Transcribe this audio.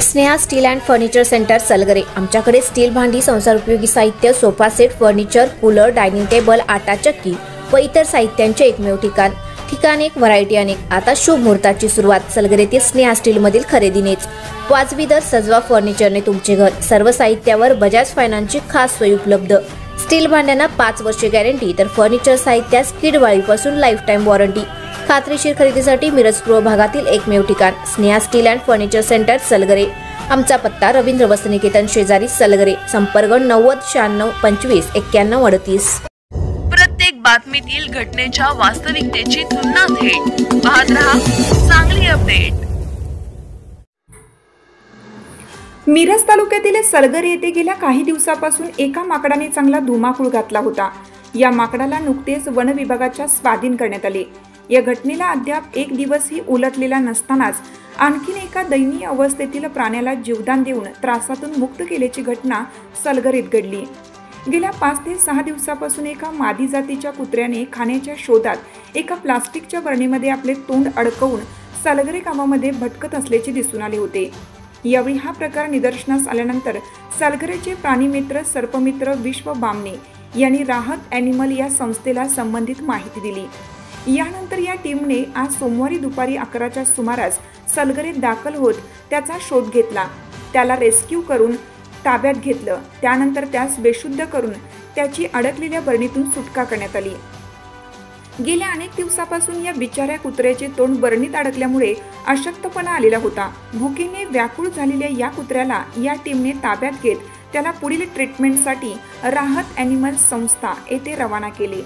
Sneha steel and furniture centre Salgare. आमच्याकडे steel भांडी, संसार उपयोगी साहित्य, sofa set, furniture, cooler, dining table, आटा चक्की व इतर साहित्यांचे एकमेव ठिकाण एक, व्हरायटी अनेक। आता शुभ मुहूर्ताची सुरुवात सलगरेतील स्नेहा स्टील मधील खरेदीनेच। वाजवी दर, सजवा फर्निचरने तुमचे घर। सर्व साहित्यावर बजाज फायनान्सची खास सोय उपलब्ध। स्टील भांड्यांना 5 वर्षे गॅरंटी, तर फर्निचर साहित्यास किडवाळीपासून लाईफ टाइम वॉरंटी। खात्रीशीर खरेदीसाठी मिरज पूर्व भागातील एकमेव ठिकाण Sneha steel and furniture centre Salgare. आमचा पत्ता रवींद्र वसनिकेतन शेजारी सलगरे। संपर्क 90 96 25 91 38। प्रत्येक बातमीतील घटनेच्या वास्तविकतेची तुलना थेट पाहत रहा चांगली अपडेट। मिरज तालुक्यातील सलगरे येथे गेल्या काही दिवसापासून एका माकडाने चांगला धुमाकूळ घातला होता। या माकडाला नुकतेच वन विभागाच्या स्वाधीन करण्यात आले। या घटनेला अद्याप एक दिवसही उलटलेला नसतानाच आणखीन एका दयनीय अवस्थेतील प्राण्याला जीवदान देऊन त्रासातून मुक्त केल्याची घटना सलगरेत घडली। गेल्या 5 ते 6 दिवसापासून एका मादी जातीच्या कुत्र्याने खाण्याच्या शोधात एका प्लास्टिकच्या बरणीमध्ये आपले तोंड अडकवून सलगरे गावामध्ये भटकत असल्याचे दिसून आले होते। यावेळी हा प्रकार निदर्शनास आल्यानंतर सलगरेचे प्राणीमित्र सर्पमित्र विश्व बामणे यांनी राहत ॲनिमल या संस्थेला संबंधित माहिती दिली। यानंतर या टीमने आज सोमवारी दुपारी 11च्या सुमारास सलगरेत दाखल होत त्याचा शोध घेतला। त्याला रेस्क्यू करून ताब्यात घेतलं। त्यानंतर त्यास बेशुद्ध करून त्याची अडकलेल्या बरणीतून सुटका करण्यात आली। गेल्या अनेक दिवसापासून या बिचाऱ्या कुत्र्याचे तोंड बरणीत अडकल्यामुळे अशक्तपणा आलेला होता। भुकेने व्याकुळ झालेल्या या कुत्र्याला या टीमने ताब्यात घेत त्याला पुढील ट्रीटमेंटसाठी राहत ॲनिमल संस्था येथे रवाना केले।